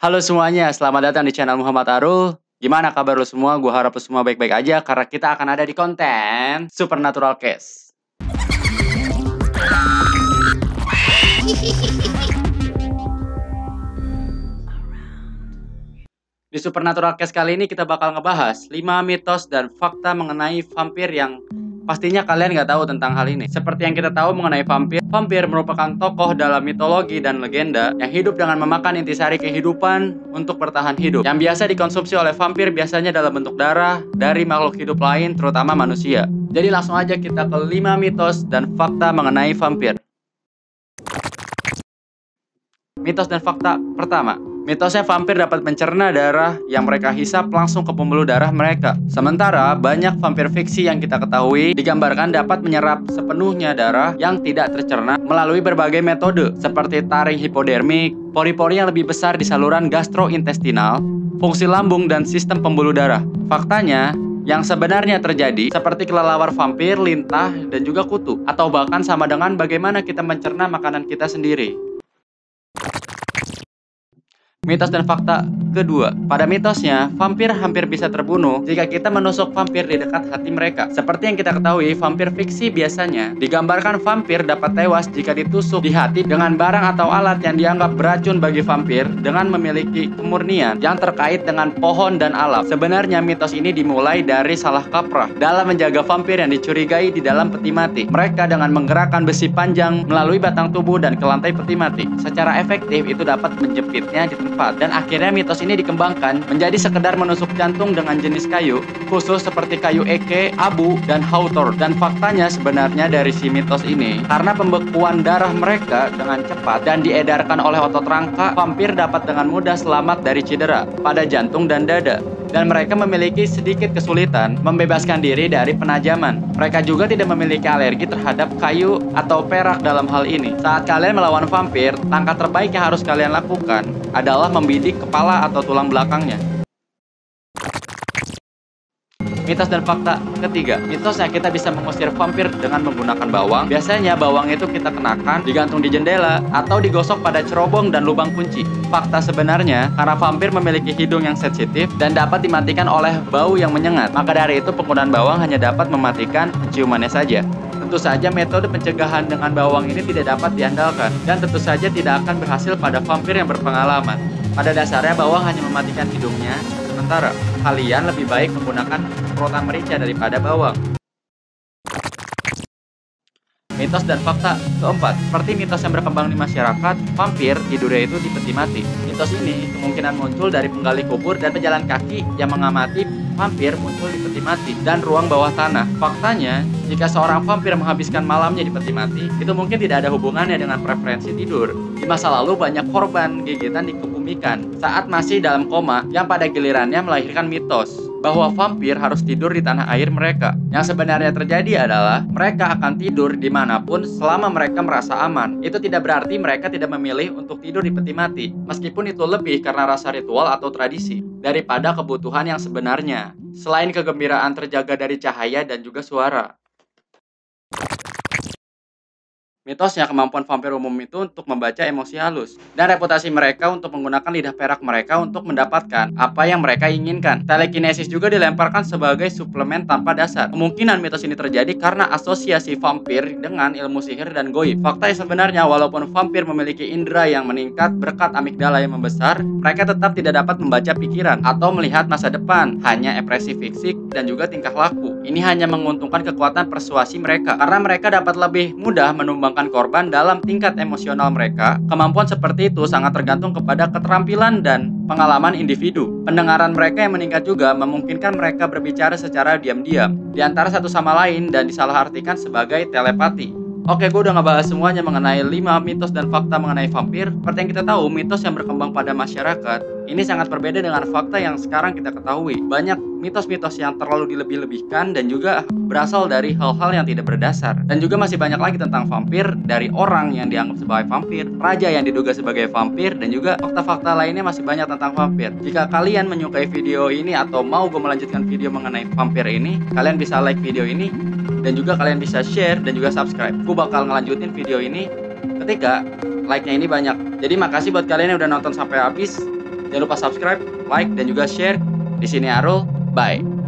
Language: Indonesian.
Halo semuanya, selamat datang di channel Muhammad Arul. Gimana kabar lo semua? Gue harap lo semua baik-baik aja karena kita akan ada di konten Supernatural Case. Di Supernatural Case kali ini kita bakal ngebahas 5 mitos dan fakta mengenai vampir yang pastinya kalian nggak tahu tentang hal ini. Seperti yang kita tahu mengenai vampir, vampir merupakan tokoh dalam mitologi dan legenda yang hidup dengan memakan intisari kehidupan untuk bertahan hidup. Yang biasa dikonsumsi oleh vampir biasanya dalam bentuk darah dari makhluk hidup lain, terutama manusia. Jadi langsung aja kita ke 5 mitos dan fakta mengenai vampir. Mitos dan fakta pertama, mitosnya vampir dapat mencerna darah yang mereka hisap langsung ke pembuluh darah mereka. Sementara banyak vampir fiksi yang kita ketahui digambarkan dapat menyerap sepenuhnya darah yang tidak tercerna melalui berbagai metode seperti taring hipodermik, pori-pori yang lebih besar di saluran gastrointestinal, fungsi lambung dan sistem pembuluh darah. Faktanya, yang sebenarnya terjadi seperti kelelawar vampir, lintah, dan juga kutu, atau bahkan sama dengan bagaimana kita mencerna makanan kita sendiri. Mitos dan fakta kedua, pada mitosnya, vampir hampir bisa terbunuh jika kita menusuk vampir di dekat hati mereka. Seperti yang kita ketahui, vampir fiksi biasanya digambarkan vampir dapat tewas jika ditusuk di hati dengan barang atau alat yang dianggap beracun bagi vampir dengan memiliki kemurnian yang terkait dengan pohon dan alam. Sebenarnya mitos ini dimulai dari salah kaprah dalam menjaga vampir yang dicurigai di dalam peti mati. Mereka dengan menggerakkan besi panjang melalui batang tubuh dan ke lantai peti mati. Secara efektif itu dapat menjepitnya di tempat, dan akhirnya mitos ini dikembangkan menjadi sekedar menusuk jantung dengan jenis kayu khusus seperti kayu eke, abu, dan hawthorn. Dan faktanya sebenarnya dari si mitos ini, karena pembekuan darah mereka dengan cepat dan diedarkan oleh otot rangka, vampir dapat dengan mudah selamat dari cedera pada jantung dan dada. Dan mereka memiliki sedikit kesulitan membebaskan diri dari penajaman. Mereka juga tidak memiliki alergi terhadap kayu atau perak dalam hal ini. Saat kalian melawan vampir, langkah terbaik yang harus kalian lakukan adalah membidik kepala atau tulang belakangnya. Mitos dan fakta ketiga, mitosnya kita bisa mengusir vampir dengan menggunakan bawang. Biasanya bawang itu kita kenakan, digantung di jendela, atau digosok pada cerobong dan lubang kunci. Fakta sebenarnya, karena vampir memiliki hidung yang sensitif dan dapat dimatikan oleh bau yang menyengat, maka dari itu penggunaan bawang hanya dapat mematikan penciumannya saja. Tentu saja metode pencegahan dengan bawang ini tidak dapat diandalkan, dan tentu saja tidak akan berhasil pada vampir yang berpengalaman. Pada dasarnya bawang hanya mematikan hidungnya, sementara kalian lebih baik menggunakan semprotan merica daripada bawang. Mitos dan fakta keempat, seperti mitos yang berkembang di masyarakat, vampir tidurnya itu di peti mati. Mitos ini kemungkinan muncul dari penggali kubur dan pejalan kaki yang mengamati vampir muncul di peti mati dan ruang bawah tanah. Faktanya, jika seorang vampir menghabiskan malamnya di peti mati, itu mungkin tidak ada hubungannya dengan preferensi tidur. Di masa lalu banyak korban gigitan dikebumikan saat masih dalam koma yang pada gilirannya melahirkan mitos bahwa vampir harus tidur di tanah air mereka. Yang sebenarnya terjadi adalah mereka akan tidur dimanapun selama mereka merasa aman. Itu tidak berarti mereka tidak memilih untuk tidur di peti mati, meskipun itu lebih karena rasa ritual atau tradisi daripada kebutuhan yang sebenarnya. Selain kegembiraan terjaga dari cahaya dan juga suara. Mitosnya kemampuan vampir umum itu untuk membaca emosi halus, dan reputasi mereka untuk menggunakan lidah perak mereka untuk mendapatkan apa yang mereka inginkan. Telekinesis juga dilemparkan sebagai suplemen tanpa dasar. Kemungkinan mitos ini terjadi karena asosiasi vampir dengan ilmu sihir dan goib. Fakta yang sebenarnya, walaupun vampir memiliki indera yang meningkat berkat amigdala yang membesar, mereka tetap tidak dapat membaca pikiran atau melihat masa depan, hanya ekspresi fisik dan juga tingkah laku. Ini hanya menguntungkan kekuatan persuasi mereka, karena mereka dapat lebih mudah menumbangkan korban dalam tingkat emosional mereka. Kemampuan seperti itu sangat tergantung kepada keterampilan dan pengalaman individu. Pendengaran mereka yang meningkat juga memungkinkan mereka berbicara secara diam-diam di antara satu sama lain dan disalahartikan sebagai telepati. Oke, gue udah ngebahas semuanya mengenai 5 mitos dan fakta mengenai vampir. Seperti yang kita tahu, mitos yang berkembang pada masyarakat ini sangat berbeda dengan fakta yang sekarang kita ketahui. Banyak mitos-mitos yang terlalu dilebih-lebihkan dan juga berasal dari hal-hal yang tidak berdasar. Dan juga masih banyak lagi tentang vampir dari orang yang dianggap sebagai vampir, raja yang diduga sebagai vampir, dan juga fakta-fakta lainnya masih banyak tentang vampir. Jika kalian menyukai video ini atau mau gue melanjutkan video mengenai vampir ini, kalian bisa like video ini dan juga kalian bisa share dan juga subscribe. Gue bakal ngelanjutin video ini ketika like-nya ini banyak. Jadi makasih buat kalian yang udah nonton sampai habis. Jangan lupa subscribe, like, dan juga share. Di sini Arul, bye.